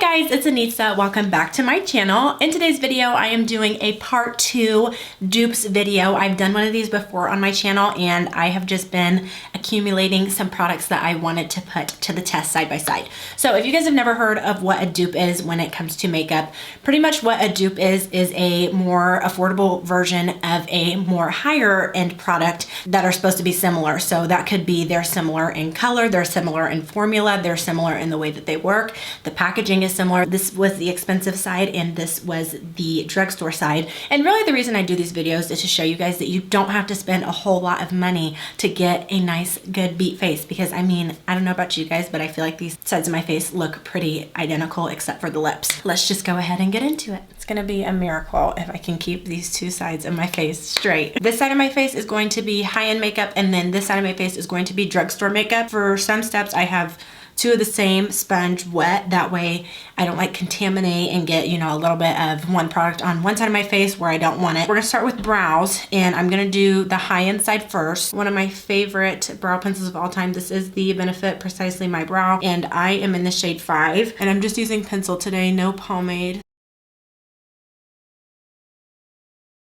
guys, it's Anissa. Welcome back to my channel. In today's video, I am doing a part 2 dupes video. I've done one of these before on my channel and I have just been accumulating some products that I wanted to put to the test side by side. So if you guys have never heard of what a dupe is when it comes to makeup, pretty much what a dupe is a more affordable version of a more higher end product that are supposed to be similar. So that could be they're similar in color, they're similar in formula, they're similar in the way that they work. The packaging is similar. This was the expensive side and this was the drugstore side. And really the reason I do these videos is to show you guys that you don't have to spend a whole lot of money to get a nice, good beat face. Because I mean, I don't know about you guys, but I feel like these sides of my face look pretty identical except for the lips. Let's just go ahead and get into it. It's gonna be a miracle if I can keep these two sides of my face straight. This side of my face is going to be high-end makeup and then this side of my face is going to be drugstore makeup. For some steps I have two of the same sponge wet. That way I don't like contaminate and get, you know, a little bit of one product on one side of my face where I don't want it. We're gonna start with brows and I'm gonna do the high-end side first. One of my favorite brow pencils of all time. This is the Benefit Precisely My Brow and I am in the shade 5 and I'm just using pencil today, no pomade.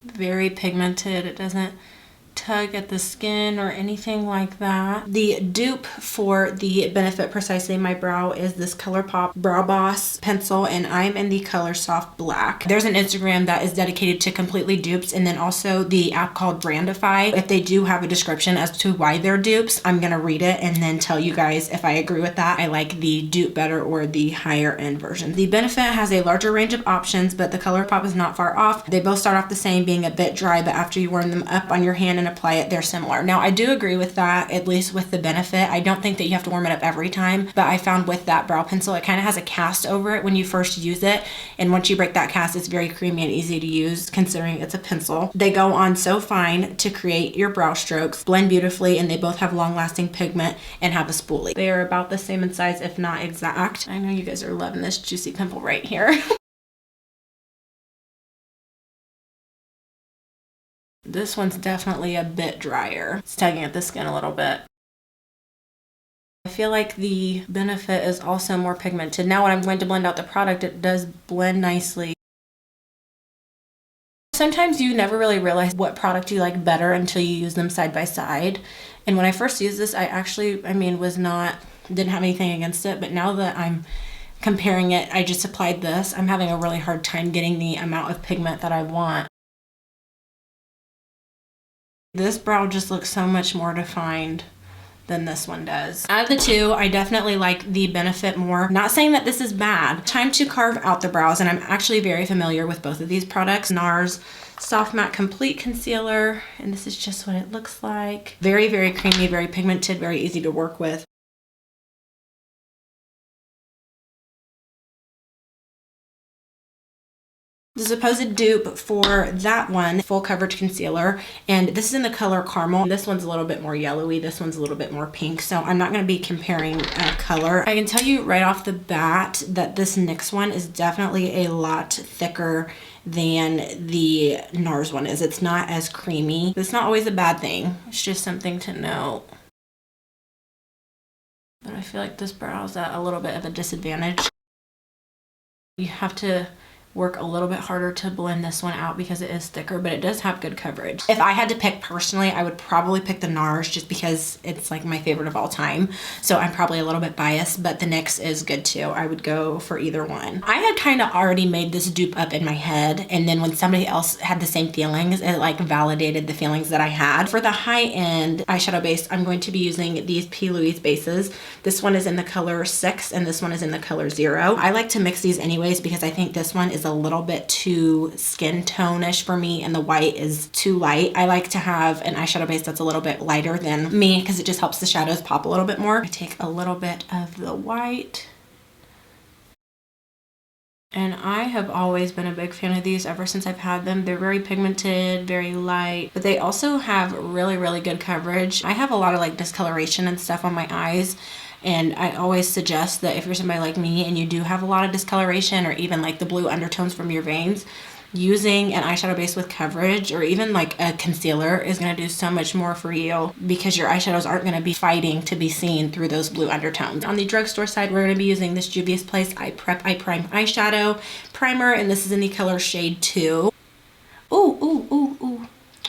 Very pigmented, it doesn't tug at the skin or anything like that. The dupe for the Benefit Precisely My Brow is this ColourPop Brow Boss pencil and I'm in the color Soft Black. There's an Instagram that is dedicated to completely dupes and then also the app called Brandify. If they do have a description as to why they're dupes, I'm gonna read it and then tell you guys if I agree with that. I like the dupe better or the higher end version. The Benefit has a larger range of options, but the ColourPop is not far off. They both start off the same, being a bit dry, but after you warm them up on your hand and apply it, they're similar. Now I do agree with that, at least with the Benefit. I don't think that you have to warm it up every time, but I found with that brow pencil it kind of has a cast over it when you first use it, and once you break that cast it's very creamy and easy to use considering it's a pencil. They go on so fine to create your brow strokes, blend beautifully, and they both have long-lasting pigment and have a spoolie. They are about the same in size, if not exact. I know you guys are loving this juicy pimple right here. This one's definitely a bit drier. It's tugging at the skin a little bit. I feel like the Benefit is also more pigmented. Now when I'm going to blend out the product, it does blend nicely. Sometimes you never really realize what product you like better until you use them side by side. And when I first used this, didn't have anything against it, but now that I'm comparing it, I just applied this. I'm having a really hard time getting the amount of pigment that I want. This brow just looks so much more defined than this one does. Out of the two, I definitely like the Benefit more. Not saying that this is bad. Time to carve out the brows, and I'm actually very familiar with both of these products. NARS Soft Matte Complete Concealer, and this is just what it looks like. Very, very creamy, very pigmented, very easy to work with. The supposed dupe for that one, Full Coverage Concealer, and this is in the color Caramel. This one's a little bit more yellowy, this one's a little bit more pink, so I'm not going to be comparing color. I can tell you right off the bat that this NYX one is definitely a lot thicker than the NARS one is. It's not as creamy. It's not always a bad thing. It's just something to note. But I feel like this brow is at a little bit of a disadvantage. You have to work a little bit harder to blend this one out because it is thicker, but it does have good coverage. If I had to pick personally, I would probably pick the NARS just because it's like my favorite of all time. So I'm probably a little bit biased, but the NYX is good too. I would go for either one. I had kind of already made this dupe up in my head, and then when somebody else had the same feelings, it like validated the feelings that I had. For the high-end eyeshadow base, I'm going to be using these LOUISE bases. This one is in the color 6 and this one is in the color 0. I like to mix these anyways because I think this one is a little bit too skin tone-ish for me and the white is too light. I like to have an eyeshadow base that's a little bit lighter than me because it just helps the shadows pop a little bit more. I take a little bit of the white. And I have always been a big fan of these ever since I've had them. They're very pigmented, very light, but they also have really, really good coverage. I have a lot of like discoloration and stuff on my eyes, and I always suggest that if you're somebody like me and you do have a lot of discoloration or even like the blue undertones from your veins, using an eyeshadow base with coverage or even like a concealer is going to do so much more for you because your eyeshadows aren't going to be fighting to be seen through those blue undertones. On the drugstore side, we're going to be using this Juvia's Place Eye Prep Eye Prime eyeshadow primer, and this is in the color shade 2. Ooh.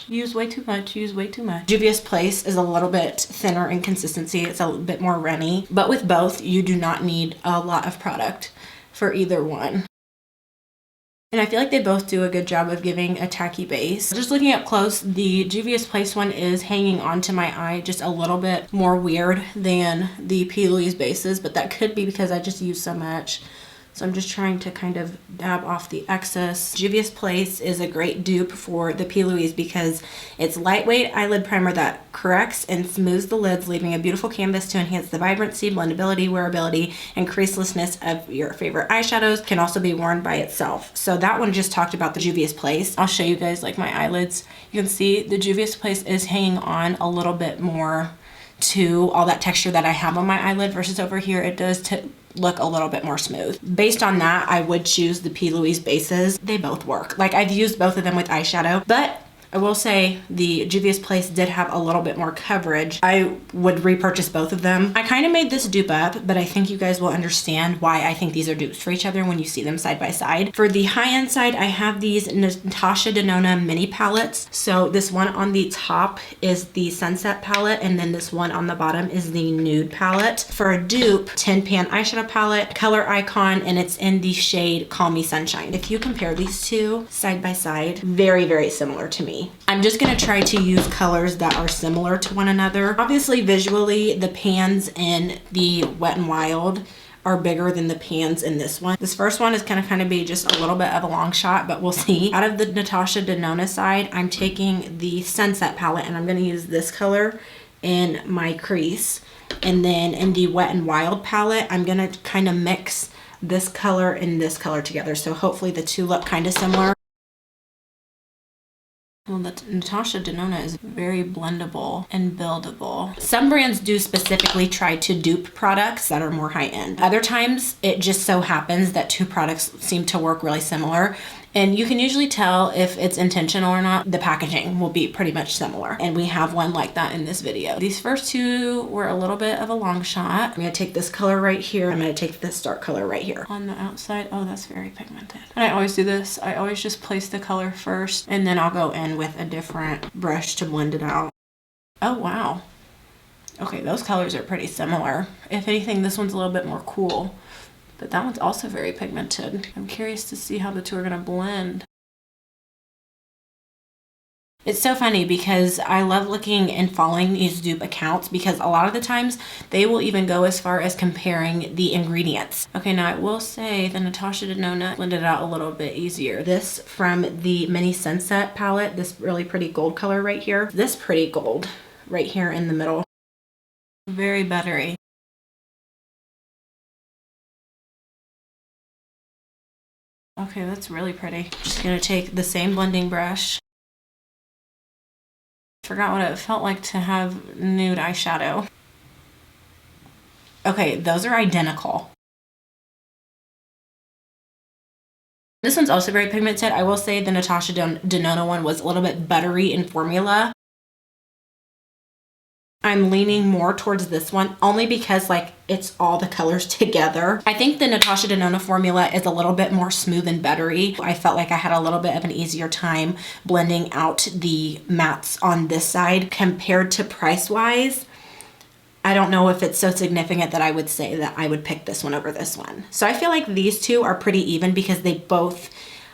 Use way too much, use way too much. Juvia's Place is a little bit thinner in consistency. It's a little bit more runny, but with both, you do not need a lot of product for either one. And I feel like they both do a good job of giving a tacky base. Just looking up close, the Juvia's Place one is hanging onto my eye just a little bit more weird than the P. Louise bases, but that could be because I just use so much. So I'm just trying to kind of dab off the excess. Juvia's Place is a great dupe for the P. Louise because it's lightweight eyelid primer that corrects and smooths the lids, leaving a beautiful canvas to enhance the vibrancy, blendability, wearability, and creaselessness of your favorite eyeshadows. Can also be worn by itself. So that one just talked about the Juvia's Place. I'll show you guys like my eyelids. You can see the Juvia's Place is hanging on a little bit more to all that texture that I have on my eyelid versus over here it does to look a little bit more smooth. Based on that, I would choose the P. Louise bases. They both work. Like, I've used both of them with eyeshadow, but I will say the Juvia's Place did have a little bit more coverage. I would repurchase both of them. I kind of made this dupe up, but I think you guys will understand why I think these are dupes for each other when you see them side by side. For the high-end side, I have these NATASHA DENONA mini palettes. So this one on the top is the Sunset palette, and then this one on the bottom is the Nude palette. For a dupe, Tin Pan eyeshadow palette, Color Icon, and it's in the shade Call Me Sunshine. If you compare these two side by side, very, very similar to me. I'm just going to try to use colors that are similar to one another. Obviously, visually, the pans in the Wet n Wild are bigger than the pans in this one. This first one is going to kind of be just a little bit of a long shot, but we'll see. Out of the NATASHA DENONA side, I'm taking the Sunset palette, and I'm going to use this color in my crease. And then in the Wet n Wild palette, I'm going to kind of mix this color and this color together. So hopefully the two look kind of similar. Well, the NATASHA DENONA is very blendable and buildable. Some brands do specifically try to dupe products that are more high-end. Other times, it just so happens that two products seem to work really similar. And you can usually tell if it's intentional or not. The packaging will be pretty much similar. And we have one like that in this video. These first two were a little bit of a long shot. I'm gonna take this color right here. I'm gonna take this dark color right here. On the outside, oh, that's very pigmented. And I always do this. I always just place the color first, and then I'll go in with a different brush to blend it out. Oh, wow. Okay, those colors are pretty similar. If anything, this one's a little bit more cool. But that one's also very pigmented. I'm curious to see how the two are gonna blend. It's so funny because I love looking and following these dupe accounts because a lot of the times they will even go as far as comparing the ingredients. Okay, now I will say the NATASHA DENONA blended it out a little bit easier. This from the Mini Sunset palette, this really pretty gold color right here. This pretty gold right here in the middle. Very buttery. Okay, that's really pretty. Just gonna take the same blending brush. Forgot what it felt like to have nude eyeshadow. Okay, those are identical. This one's also very pigmented. I will say the NATASHA DENONA one was a little bit buttery in formula. I'm leaning more towards this one only because like it's all the colors together. I think the NATASHA DENONA formula is a little bit more smooth and buttery. I felt like I had a little bit of an easier time blending out the mattes on this side compared to price wise. I don't know if it's so significant that I would say that I would pick this one over this one. So I feel like these two are pretty even because they both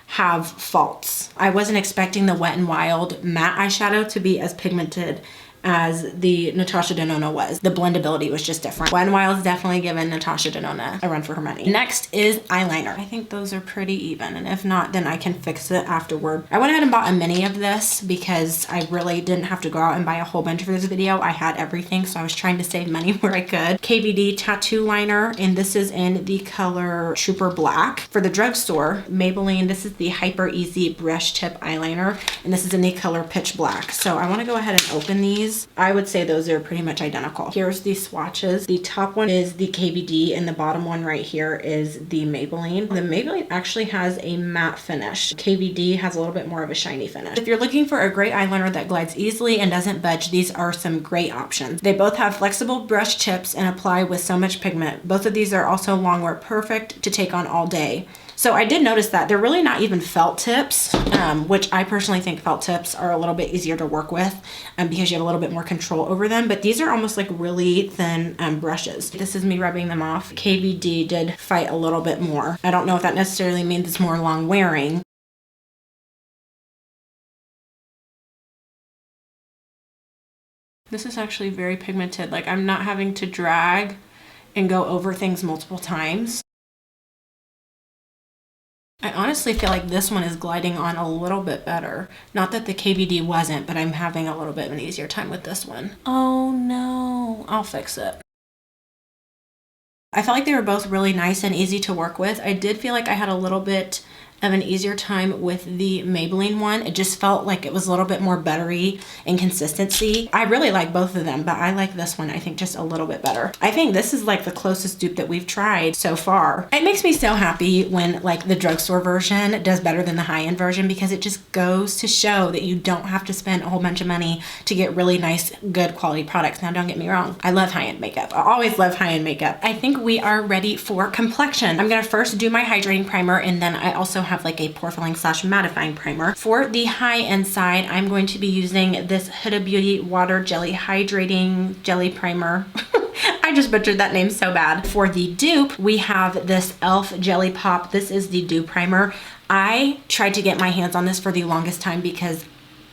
have faults. I wasn't expecting the Wet n Wild matte eyeshadow to be as pigmented as the NATASHA DENONA was. The blendability was just different. Wet n Wild's definitely given NATASHA DENONA a run for her money. Next is eyeliner. I think those are pretty even, and if not, then I can fix it afterward. I went ahead and bought a mini of this because I really didn't have to go out and buy a whole bunch for this video. I had everything, so I was trying to save money where I could. KVD tattoo liner, and this is in the color Trooper Black. For the drugstore, Maybelline, this is the Hyper Easy Brush Tip Eyeliner, and this is in the color Pitch Black. So I wanna go ahead and open these these, I would say those are pretty much identical. Here's the swatches. The top one is the KVD and the bottom one right here is the Maybelline. The Maybelline actually has a matte finish. KVD has a little bit more of a shiny finish. If you're looking for a great eyeliner that glides easily and doesn't budge, these are some great options. They both have flexible brush tips and apply with so much pigment. Both of these are also long wear, perfect to take on all day. So I did notice that they're really not even felt tips, which I personally think felt tips are a little bit easier to work with because you have a little bit more control over them. But these are almost like really thin brushes. This is me rubbing them off. KVD did fight a little bit more. I don't know if that necessarily means it's more long wearing. This is actually very pigmented. Like, I'm not having to drag and go over things multiple times. I honestly feel like this one is gliding on a little bit better. Not that the KVD wasn't, but I'm having a little bit of an easier time with this one. Oh no, I'll fix it. I felt like they were both really nice and easy to work with. I did feel like I had a little bit of an easier time with the Maybelline one. It just felt like it was a little bit more buttery in consistency. I really like both of them, but I like this one, I think, just a little bit better. I think this is like the closest dupe that we've tried so far. It makes me so happy when like the drugstore version does better than the high-end version, because it just goes to show that you don't have to spend a whole bunch of money to get really nice, good quality products. Now, don't get me wrong, I love high-end makeup. I always love high-end makeup. I think we are ready for complexion. I'm gonna first do my hydrating primer, and then I also have like a pore filling / mattifying primer. For the high end side, I'm going to be using this Huda Beauty Water Jelly Hydrating Jelly Primer. I just butchered that name so bad. For the dupe, we have this e.l.f. Jelly Pop. This is the dupe primer. I tried to get my hands on this for the longest time because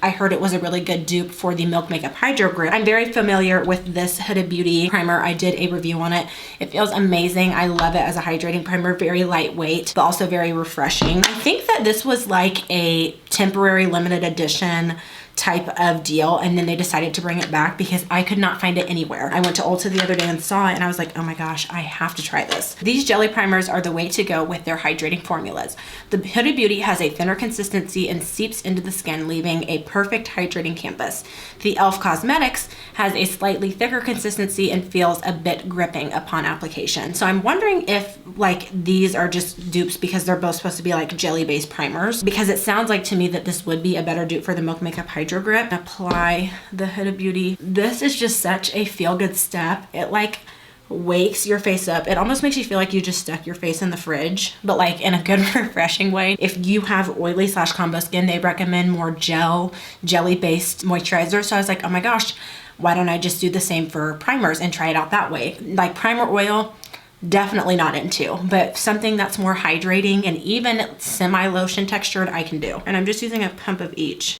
I heard it was a really good dupe for the Milk Makeup Hydro Grip. I'm very familiar with this Huda Beauty primer. I did a review on it. It feels amazing. I love it as a hydrating primer. Very lightweight, but also very refreshing. I think that this was like a temporary limited edition type of deal, and then they decided to bring it back because I could not find it anywhere. I went to Ulta the other day and saw it, and I was like, oh my gosh, I have to try this. These jelly primers are the way to go with their hydrating formulas. The Huda Beauty has a thinner consistency and seeps into the skin, leaving a perfect hydrating canvas. The e.l.f. Cosmetics has a slightly thicker consistency and feels a bit gripping upon application. So I'm wondering if like these are just dupes because they're both supposed to be like jelly-based primers, because it sounds like to me that this would be a better dupe for the Milk Makeup Hydro Grip. Apply the Huda Beauty. This is just such a feel-good step. It like wakes your face up. It almost makes you feel like you just stuck your face in the fridge, but like in a good refreshing way. If you have oily / combo skin, they recommend more jelly-based moisturizer. So I was like, oh my gosh, why don't I just do the same for primers and try it out that way? Like primer oil, definitely not into, but something that's more hydrating and even semi-lotion textured, I can do. And I'm just using a pump of each.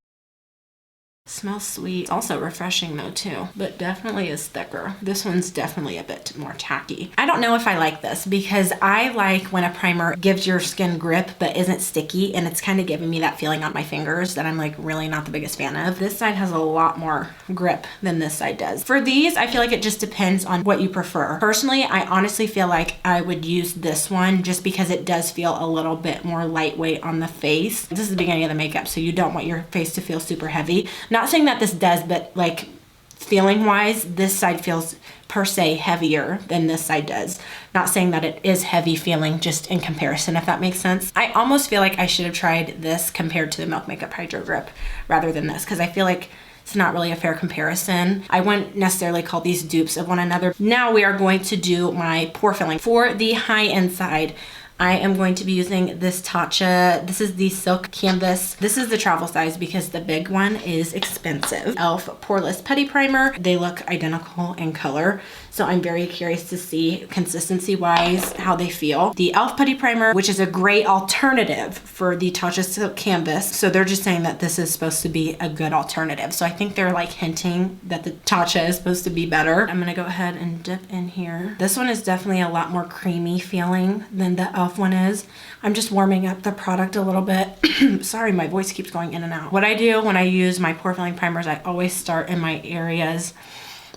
Smells sweet. It's also refreshing though too, but definitely is thicker. This one's definitely a bit more tacky. I don't know if I like this because I like when a primer gives your skin grip but isn't sticky, and it's kind of giving me that feeling on my fingers that I'm like really not the biggest fan of. This side has a lot more grip than this side does. For these, I feel like it just depends on what you prefer. Personally, I honestly feel like I would use this one just because it does feel a little bit more lightweight on the face. This is the beginning of the makeup, so you don't want your face to feel super heavy. Not saying that this does, but like feeling wise, this side feels per se heavier than this side does. Not saying that it is heavy feeling, just in comparison, if that makes sense. I almost feel like I should have tried this compared to the Milk Makeup Hydro Grip rather than this, because I feel like it's not really a fair comparison. I wouldn't necessarily call these dupes of one another. Now we are going to do my pore filling. For the high end side, I am going to be using this TATCHA. This is the Silk Canvas. This is the travel size because the big one is expensive. e.l.f. Poreless Putty Primer. They look identical in color, so I'm very curious to see consistency-wise how they feel. The e.l.f. Putty Primer, which is a great alternative for the TATCHA Silk Canvas. So they're just saying that this is supposed to be a good alternative. So I think they're like hinting that the TATCHA is supposed to be better. I'm gonna go ahead and dip in here. This one is definitely a lot more creamy feeling than the e.l.f. one is. I'm just warming up the product a little bit. Sorry, my voice keeps going in and out. What I do when I use my pore filling primers, I always start in my areas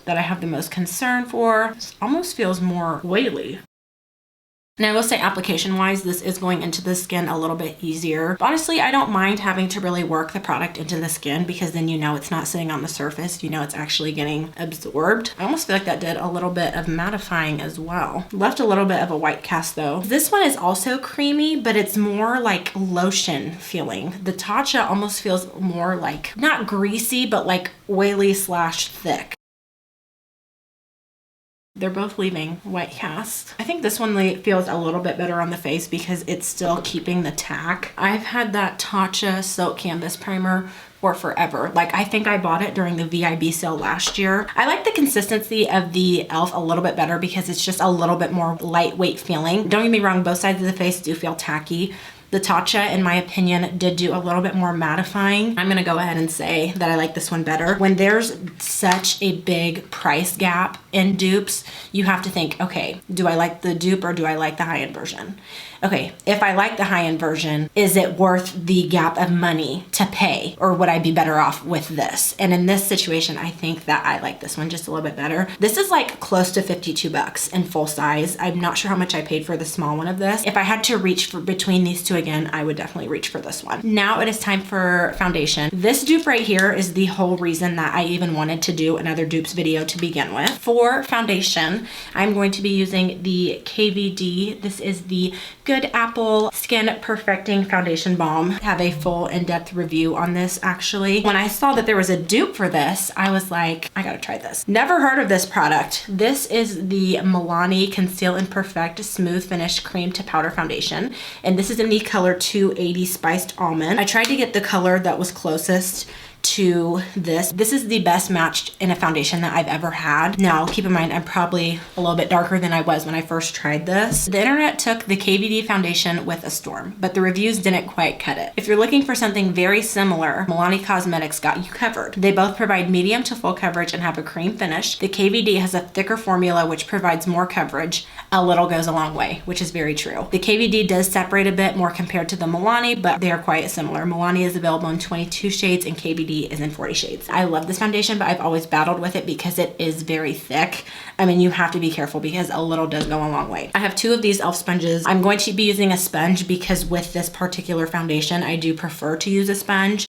that I have the most concern for. This almost feels more oily. And I will say application wise, this is going into the skin a little bit easier. But honestly, I don't mind having to really work the product into the skin because then you know it's not sitting on the surface. You know it's actually getting absorbed. I almost feel like that did a little bit of mattifying as well. Left a little bit of a white cast though. This one is also creamy, but it's more like lotion feeling. The TATCHA almost feels more like, not greasy, but like oily / thick. They're both leaving white cast. I think this one feels a little bit better on the face because it's still keeping the tack. I've had that TATCHA Silk Canvas Primer for forever. Like, I think I bought it during the VIB sale last year. I like the consistency of the e.l.f. a little bit better because it's just a little bit more lightweight feeling. Don't get me wrong, both sides of the face do feel tacky. The TATCHA, in my opinion, did do a little bit more mattifying. I'm gonna go ahead and say that I like this one better. When there's such a big price gap in dupes, you have to think, okay, do I like the dupe or do I like the high-end version? Okay, if I like the high-end version, is it worth the gap of money to pay, or would I be better off with this? And in this situation, I think that I like this one just a little bit better. This is like close to 52 bucks in full size. I'm not sure how much I paid for the small one of this. If I had to reach for between these two again, I would definitely reach for this one. Now it is time for foundation. This dupe right here is the whole reason that I even wanted to do another dupes video to begin with. For foundation, I'm going to be using the KVD. This is the Good Apple Skin Perfecting Foundation Balm. I have a full in-depth review on this actually. When I saw that there was a dupe for this, I was like, I gotta try this. Never heard of this product. This is the MILANI Conceal and Perfect Smooth Finish Cream to Powder Foundation. And this is in the color 280 Spiced Almond. I tried to get the color that was closest to this. This is the best matched in a foundation that I've ever had. Now, keep in mind, I'm probably a little bit darker than I was when I first tried this. The internet took the KVD foundation with a storm, but the reviews didn't quite cut it. If you're looking for something very similar, Milani Cosmetics got you covered. They both provide medium to full coverage and have a cream finish. The KVD has a thicker formula which provides more coverage. A little goes a long way, which is very true. The KVD does separate a bit more compared to the Milani, but they are quite similar. Milani is available in 22 shades and KVD is in 40 shades. I love this foundation, but I've always battled with it because it is very thick. I mean, you have to be careful because a little does go a long way. I have two of these e.l.f. sponges. I'm going to be using a sponge because with this particular foundation, I do prefer to use a sponge.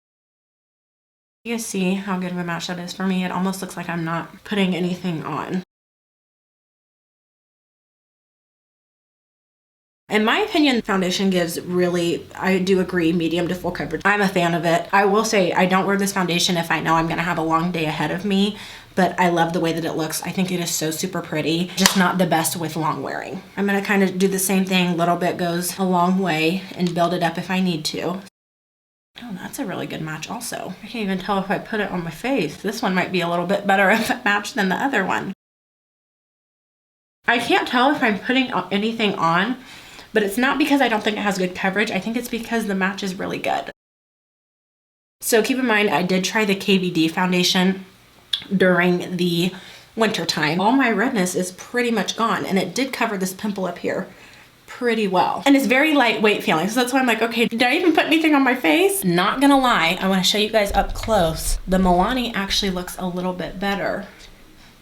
You guys see how good of a match that is for me? It almost looks like I'm not putting anything on. In my opinion, foundation gives really, I do agree, medium to full coverage. I'm a fan of it. I will say I don't wear this foundation if I know I'm gonna have a long day ahead of me, but I love the way that it looks. I think it is so super pretty, just not the best with long wearing. I'm gonna kind of do the same thing. Little bit goes a long way and build it up if I need to. Oh, that's a really good match also. I can't even tell if I put it on my face. This one might be a little bit better of a match than the other one. I can't tell if I'm putting anything on, but it's not because I don't think it has good coverage. I think it's because the match is really good. So keep in mind, I did try the KVD foundation during the winter time. All my redness is pretty much gone, and it did cover this pimple up here pretty well. And it's very lightweight feeling, so that's why I'm like, okay, did I even put anything on my face? Not gonna lie, I wanna show you guys up close. The Milani actually looks a little bit better.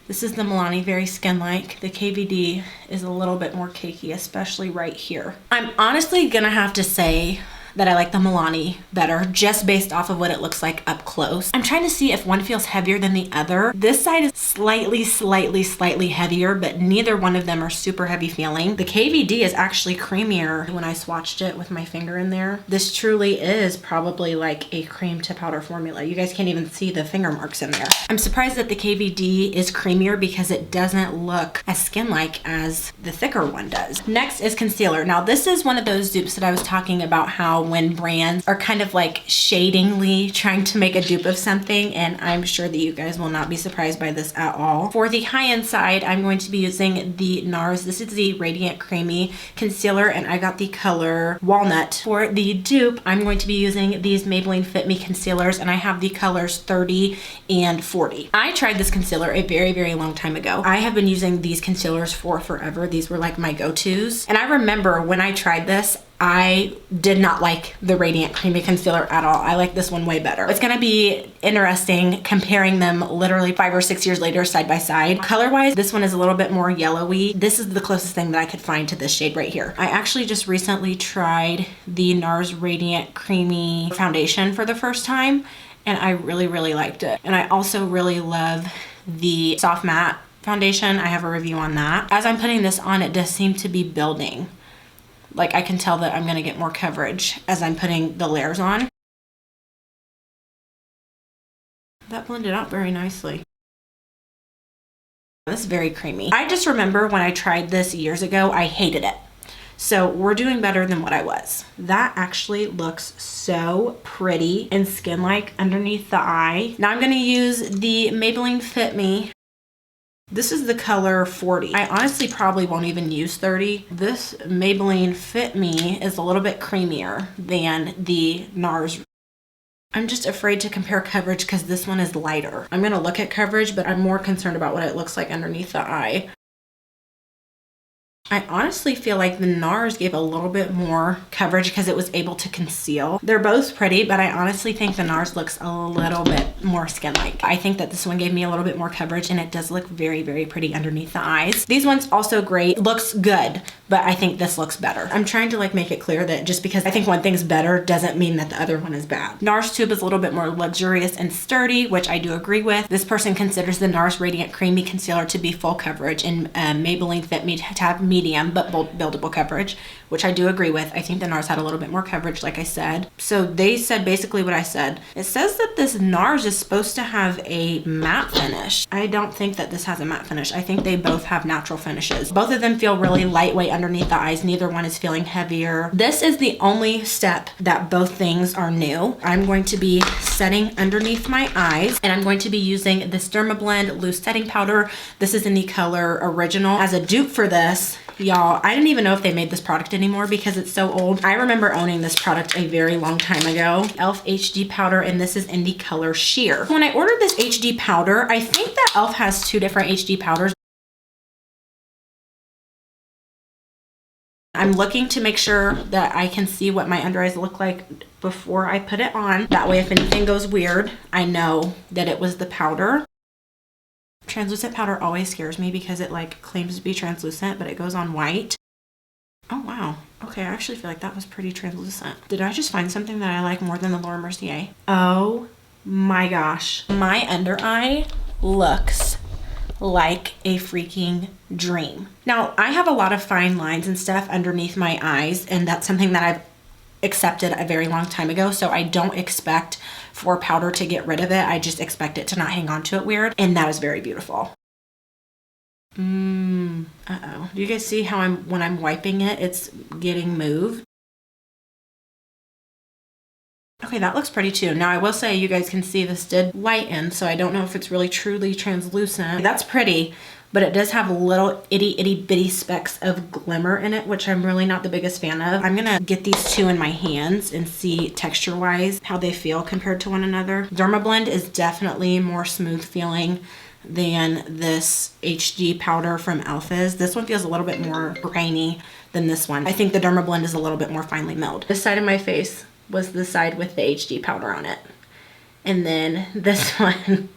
This is the Milani, very skin-like. The KVD is a little bit more cakey, especially right here. I'm honestly gonna have to say that I like the Milani better just based off of what it looks like up close. I'm trying to see if one feels heavier than the other. This side is slightly heavier, but neither one of them are super heavy feeling. The KVD is actually creamier when I swatched it with my finger in there. This truly is probably like a cream to powder formula. You guys can't even see the finger marks in there. I'm surprised that the KVD is creamier because it doesn't look as skin-like as the thicker one does. Next is concealer. Now this is one of those dupes that I was talking about how when brands are kind of like shadingly trying to make a dupe of something, and I'm sure that you guys will not be surprised by this at all. For the high-end side, I'm going to be using the NARS. This is the Radiant Creamy Concealer, and I got the color Walnut. For the dupe, I'm going to be using these Maybelline Fit Me concealers, and I have the colors 30 and 40. I tried this concealer a very long time ago. I have been using these concealers for forever. These were like my go-tos. And I remember when I tried this, I did not like the Radiant Creamy Concealer at all. I like this one way better. It's gonna be interesting comparing them literally 5 or 6 years later side by side. Color-wise, this one is a little bit more yellowy. This is the closest thing that I could find to this shade right here. I actually just recently tried the NARS Radiant Creamy Foundation for the first time, and I really, really liked it. And I also really love the Soft Matte Foundation. I have a review on that. As I'm putting this on, it does seem to be building. Like I can tell that I'm gonna get more coverage as I'm putting the layers on. That blended out very nicely. This is very creamy. I just remember when I tried this years ago, I hated it. So we're doing better than what I was. That actually looks so pretty and skin-like underneath the eye. Now I'm gonna use the Maybelline Fit Me. This is the color 40. I honestly probably won't even use 30. This Maybelline Fit Me is a little bit creamier than the NARS. I'm just afraid to compare coverage because this one is lighter. I'm gonna look at coverage, but I'm more concerned about what it looks like underneath the eye. I honestly feel like the NARS gave a little bit more coverage because it was able to conceal. They're both pretty, but I honestly think the NARS looks a little bit more skin-like. I think that this one gave me a little bit more coverage, and it does look very, very pretty underneath the eyes. These ones also great, looks good, but I think this looks better. I'm trying to like make it clear that just because I think one thing's better doesn't mean that the other one is bad. NARS tube is a little bit more luxurious and sturdy, which I do agree with. This person considers the NARS Radiant Creamy Concealer to be full coverage and Maybelline Fit Me to have medium but buildable coverage, which I do agree with. I think the NARS had a little bit more coverage, like I said. So they said basically what I said. It says that this NARS is supposed to have a matte finish. I don't think that this has a matte finish. I think they both have natural finishes. Both of them feel really lightweight underneath the eyes. Neither one is feeling heavier. This is the only step that both things are new. I'm going to be setting underneath my eyes, and I'm going to be using this Dermablend Loose Setting Powder. This is in the color Original. As a dupe for this, y'all, I didn't even know if they made this product anymore because it's so old. I remember owning this product a very long time ago. e.l.f. HD powder, and this is in the color Sheer. When I ordered this HD powder, I think that e.l.f. has 2 different HD powders. I'm looking to make sure that I can see what my under eyes look like before I put it on. That way, if anything goes weird, I know that it was the powder. Translucent powder always scares me because it like claims to be translucent, but it goes on white. Oh wow. Okay, I actually feel like that was pretty translucent. Did I just find something that I like more than the Laura Mercier? Oh my gosh. My under eye looks like a freaking dream. Now, I have a lot of fine lines and stuff underneath my eyes, and that's something that I've accepted a very long time ago, so I don't expect for powder to get rid of it. I just expect it to not hang on to it weird, and that is very beautiful. Uh-oh. Do you guys see how when I'm wiping it, it's getting moved? Okay, that looks pretty too. Now I will say you guys can see this did lighten, so I don't know if it's really truly translucent. That's pretty, but it does have little itty bitty specks of glimmer in it, which I'm really not the biggest fan of. I'm gonna get these two in my hands and see texture wise how they feel compared to one another. Dermablend is definitely more smooth feeling than this HD powder from e.l.f. is. This one feels a little bit more grainy than this one. I think the Dermablend is a little bit more finely milled. This side of my face was the side with the HD powder on it. And then this one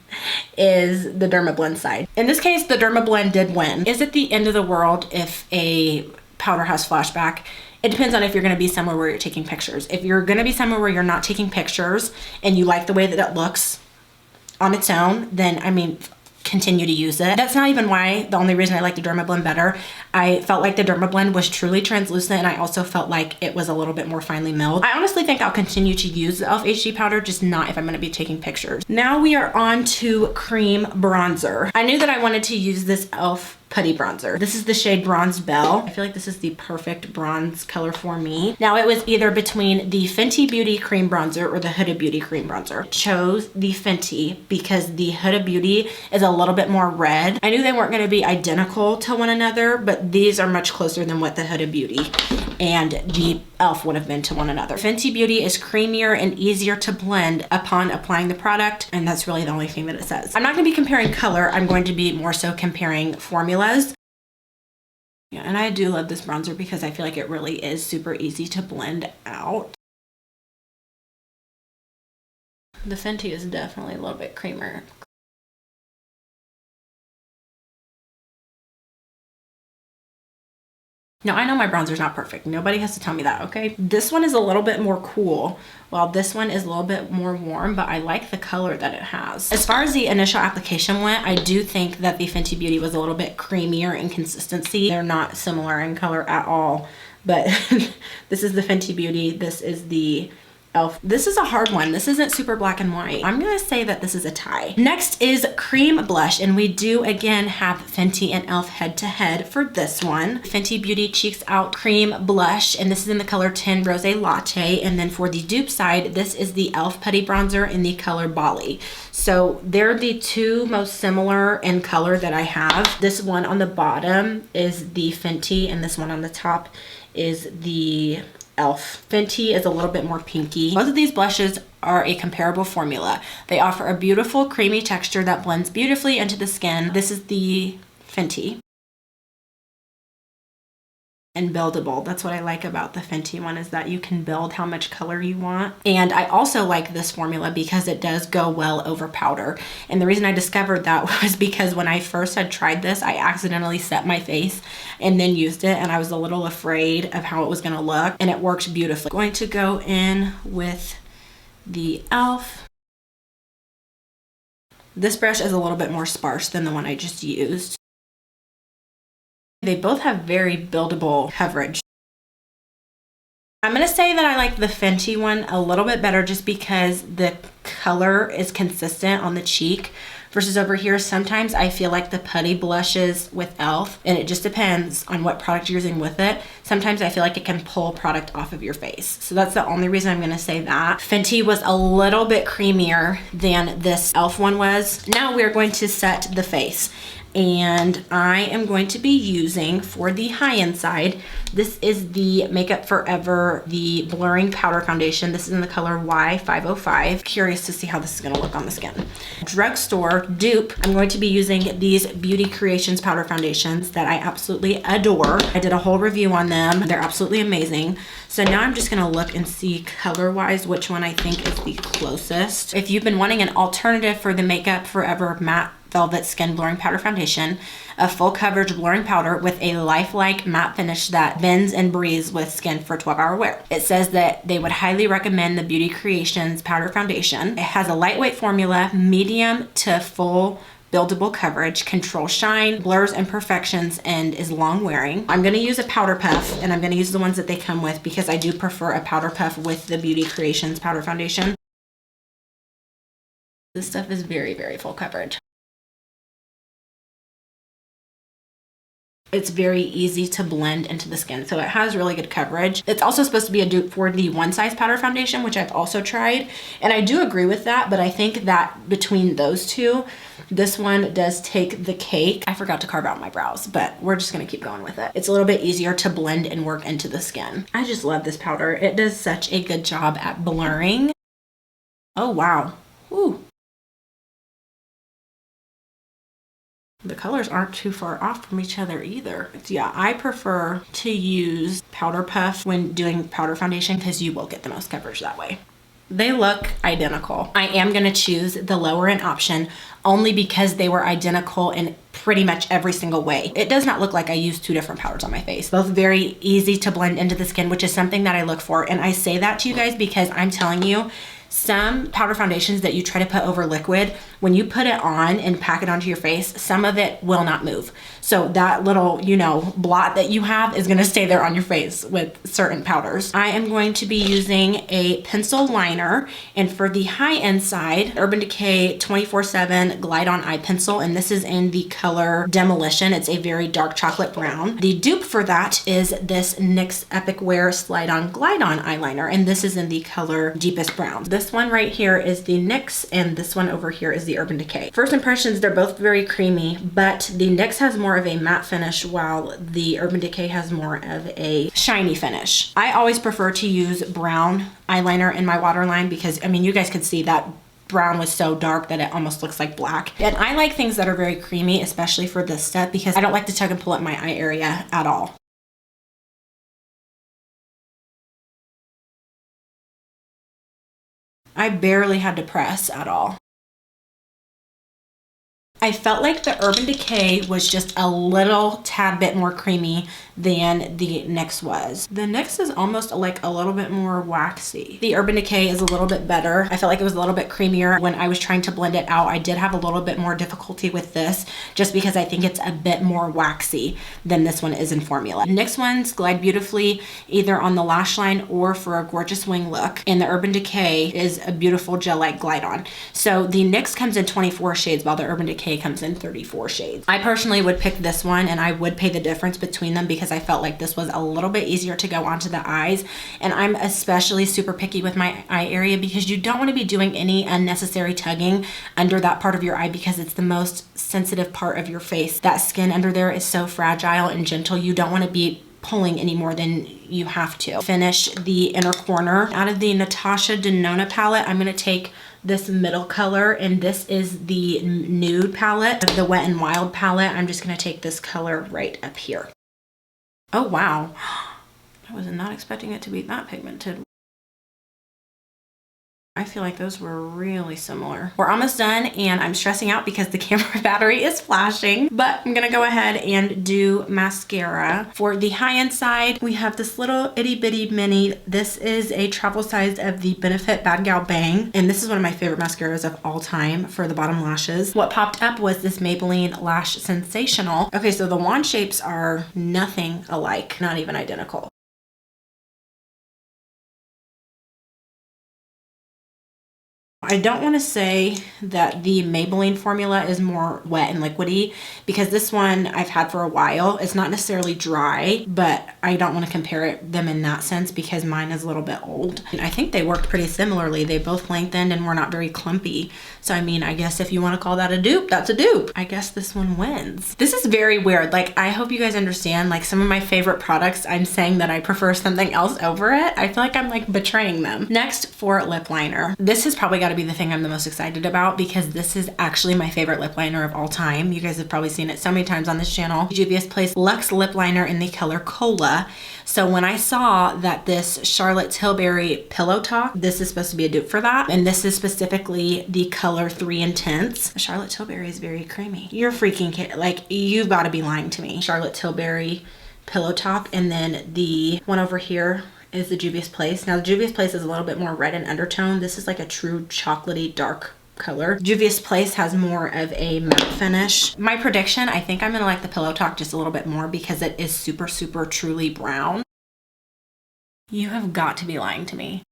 is the Dermablend side. In this case, the Dermablend did win. Is it the end of the world if a powder has flashback? It depends on if you're gonna be somewhere where you're taking pictures. If you're gonna be somewhere where you're not taking pictures and you like the way that it looks on its own, then I mean, continue to use it. That's not even why, the only reason I like the Dermablend better. I felt like the Dermablend was truly translucent, and I also felt like it was a little bit more finely milled. I honestly think I'll continue to use the e.l.f. HD powder, just not if I'm gonna be taking pictures. Now we are on to cream bronzer. I knew that I wanted to use this e.l.f. putty bronzer. This is the shade Bronzed Belle. I feel like this is the perfect bronze color for me. Now it was either between the Fenty Beauty cream bronzer or the Huda Beauty cream bronzer. I chose the Fenty because the Huda Beauty is a little bit more red. I knew they weren't gonna be identical to one another, but these are much closer than what the Huda Beauty and the e.l.f. would have been to one another. Fenty Beauty is creamier and easier to blend upon applying the product, and that's really the only thing that it says. I'm not gonna be comparing color, I'm going to be more so comparing formulas. Yeah, and I do love this bronzer because I feel like it really is super easy to blend out. The Fenty is definitely a little bit creamier. Now, I know my bronzer's not perfect. Nobody has to tell me that, okay? This one is a little bit more cool, while this one is a little bit more warm, but I like the color that it has. As far as the initial application went, I do think that the Fenty Beauty was a little bit creamier in consistency. They're not similar in color at all, but this is the Fenty Beauty. This is the e.l.f. This is a hard one. This isn't super black and white. I'm gonna say that this is a tie. Next is cream blush, and we do again have Fenty and e.l.f. head to head for this one. Fenty Beauty Cheeks Out Cream Blush, and this is in the color 10 Rose Latte. And then for the dupe side, this is the e.l.f. Putty Bronzer in the color Bali. So they're the two most similar in color that I have. This one on the bottom is the Fenty, and this one on the top is the e.l.f. Fenty is a little bit more pinky. Both of these blushes are a comparable formula. They offer a beautiful creamy texture that blends beautifully into the skin. This is the Fenty. And buildable. That's what I like about the Fenty one, is that you can build how much color you want. And I also like this formula because it does go well over powder. And the reason I discovered that was because when I first had tried this, I accidentally set my face and then used it, and I was a little afraid of how it was gonna look, and it worked beautifully. Going to go in with the e.l.f. This brush is a little bit more sparse than the one I just used. They both have very buildable coverage. I'm gonna say that I like the Fenty one a little bit better just because the color is consistent on the cheek versus over here. Sometimes I feel like the putty blushes with e.l.f., and it just depends on what product you're using with it. Sometimes I feel like it can pull product off of your face. So that's the only reason I'm gonna say that. Fenty was a little bit creamier than this e.l.f. one was. Now we're going to set the face. And I am going to be using, for the high-end side, this is the Makeup Forever, the Blurring Powder Foundation. This is in the color Y505. Curious to see how this is gonna look on the skin. Drugstore dupe. I'm going to be using these Beauty Creations powder foundations that I absolutely adore. I did a whole review on them. They're absolutely amazing. So now I'm just gonna look and see color-wise which one I think is the closest. If you've been wanting an alternative for the Makeup Forever Matte Velvet Skin Blurring Powder Foundation, a full coverage blurring powder with a lifelike matte finish that bends and breathes with skin for 12-hour wear. It says that they would highly recommend the Beauty Creations Powder Foundation. It has a lightweight formula, medium to full buildable coverage, control shine, blurs imperfections, and is long wearing. I'm gonna use a powder puff, and I'm gonna use the ones that they come with because I do prefer a powder puff with the Beauty Creations Powder Foundation. This stuff is very, very full coverage. It's very easy to blend into the skin, so it has really good coverage. It's also supposed to be a dupe for the One Size Powder Foundation, which I've also tried, and I do agree with that, but I think that between those two, this one does take the cake. I forgot to carve out my brows, but we're just gonna keep going with it. It's a little bit easier to blend and work into the skin. I just love this powder. It does such a good job at blurring. Oh, wow. Ooh. The colors aren't too far off from each other either. Yeah, I prefer to use powder puff when doing powder foundation because you will get the most coverage that way. They look identical. I am gonna choose the lower end option only because they were identical in pretty much every single way. It does not look like I used two different powders on my face. Both very easy to blend into the skin, which is something that I look for. And I say that to you guys because I'm telling you, some powder foundations that you try to put over liquid, when you put it on and pack it onto your face, some of it will not move. So that little, you know, blot that you have is gonna stay there on your face with certain powders. I am going to be using a pencil liner, and for the high-end side, Urban Decay 24/7 Glide On Eye Pencil, and this is in the color Demolition. It's a very dark chocolate brown. The dupe for that is this NYX Epic Wear Slide On Glide On eyeliner, and this is in the color Deepest Brown. This one right here is the NYX, and this one over here is the Urban Decay. First impressions, they're both very creamy, but the NYX has more of a matte finish while the Urban Decay has more of a shiny finish. I always prefer to use brown eyeliner in my waterline because, I mean, you guys could see that brown was so dark that it almost looks like black. And I like things that are very creamy, especially for this step, because I don't like to tug and pull at my eye area at all. I barely had to press at all. I felt like the Urban Decay was just a little tad bit more creamy than the NYX was. The NYX is almost like a little bit more waxy. The Urban Decay is a little bit better. I felt like it was a little bit creamier. When I was trying to blend it out, I did have a little bit more difficulty with this just because I think it's a bit more waxy than this one is in formula. NYX ones glide beautifully either on the lash line or for a gorgeous wing look. And the Urban Decay is a beautiful gel-like glide on. So the NYX comes in 24 shades while the Urban Decay comes in 34 shades. I personally would pick this one, and I would pay the difference between them because I felt like this was a little bit easier to go onto the eyes. And I'm especially super picky with my eye area because you don't want to be doing any unnecessary tugging under that part of your eye because it's the most sensitive part of your face. That skin under there is so fragile and gentle. You don't want to be pulling any more than you have to. Finish the inner corner. Out of the NATASHA DENONA palette, I'm going to take this middle color, and this is the nude palette, the Wet n Wild palette. I'm just going to take this color right up here. Oh wow, I was not expecting it to be that pigmented. I feel like those were really similar. We're almost done, and I'm stressing out because the camera battery is flashing, but I'm gonna go ahead and do mascara. For the high-end side, we have this little itty bitty mini. This is a travel size of the Benefit Bad Gal Bang, and this is one of my favorite mascaras of all time for the bottom lashes. What popped up was this Maybelline Lash Sensational. Okay, so the wand shapes are nothing alike, not even identical. I don't want to say that the Maybelline formula is more wet and liquidy because this one I've had for a while. It's not necessarily dry, but I don't want to compare them in that sense because mine is a little bit old. And I think they worked pretty similarly. They both lengthened and were not very clumpy. So I mean, I guess if you want to call that a dupe, that's a dupe. I guess this one wins. This is very weird. Like, I hope you guys understand, like, some of my favorite products, I'm saying that I prefer something else over it. I feel like I'm like betraying them. Next, for lip liner. This has probably got to be the thing I'm the most excited about because this is actually my favorite lip liner of all time. You guys have probably seen it so many times on this channel. JUVIA'S Place Luxe Lip Liner in the color Cola. So when I saw that this Charlotte Tilbury Pillow Talk, this is supposed to be a dupe for that. And this is specifically the color 3 Intense. Charlotte Tilbury is very creamy. You're freaking kidding. Like, you've got to be lying to me. Charlotte Tilbury Pillow Talk, and then the one over here is the JUVIA'S Place. Now the JUVIA'S Place is a little bit more red in undertone. This is like a true chocolatey dark color. JUVIA'S Place has more of a matte finish. My prediction, I think I'm gonna like the Pillow Talk just a little bit more because it is super, super truly brown. You have got to be lying to me.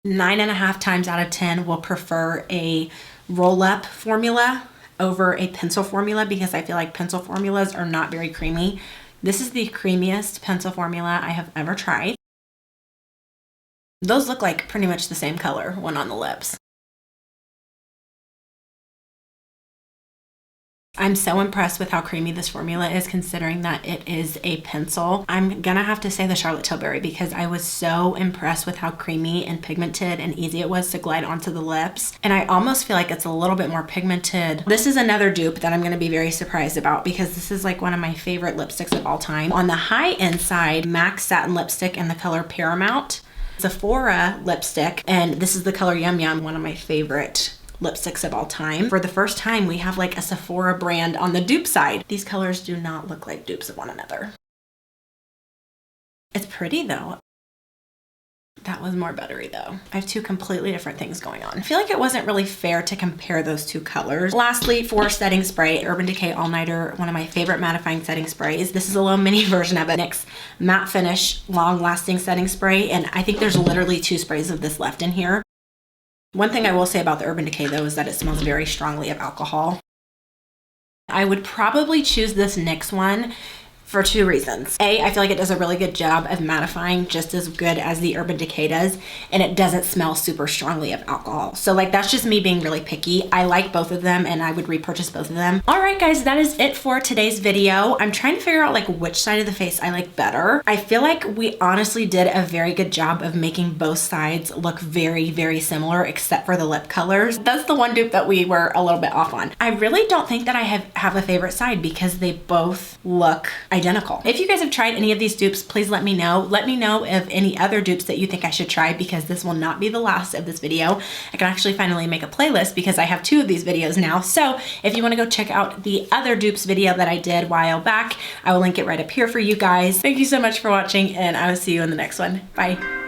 9.5 times out of 10 will prefer a roll-up formula over a pencil formula because I feel like pencil formulas are not very creamy. This is the creamiest pencil formula I have ever tried. Those look like pretty much the same color when on the lips. I'm so impressed with how creamy this formula is considering that it is a pencil. I'm gonna have to say the Charlotte Tilbury because I was so impressed with how creamy and pigmented and easy it was to glide onto the lips. And I almost feel like it's a little bit more pigmented. This is another dupe that I'm gonna be very surprised about because this is like one of my favorite lipsticks of all time. On the high end side, MAC Satin Lipstick in the color Paramount. Sephora lipstick, and this is the color Yum Yum, one of my favorite lipsticks of all time. For the first time, we have like a Sephora brand on the dupe side. These colors do not look like dupes of one another. It's pretty though. That was more buttery though. I have two completely different things going on. I feel like it wasn't really fair to compare those two colors. Lastly, for setting spray, Urban Decay All Nighter, one of my favorite mattifying setting sprays. This is a little mini version of it. NYX Matte Finish Long Lasting Setting Spray, and I think there's literally 2 sprays of this left in here. One thing I will say about the Urban Decay though is that it smells very strongly of alcohol. I would probably choose this NYX one for two reasons. A, I feel like it does a really good job of mattifying, just as good as the Urban Decay does, and it doesn't smell super strongly of alcohol. So like, that's just me being really picky. I like both of them and I would repurchase both of them. All right guys, that is it for today's video. I'm trying to figure out like which side of the face I like better. I feel like we honestly did a very good job of making both sides look very, very similar, except for the lip colors. That's the one dupe that we were a little bit off on. I really don't think that I have a favorite side because they both look identical. If you guys have tried any of these dupes, please let me know. Let me know if any other dupes that you think I should try, because this will not be the last of this video. I can actually finally make a playlist because I have 2 of these videos now. So if you want to go check out the other dupes video that I did a while back, I will link it right up here for you guys. Thank you so much for watching, and I will see you in the next one. Bye.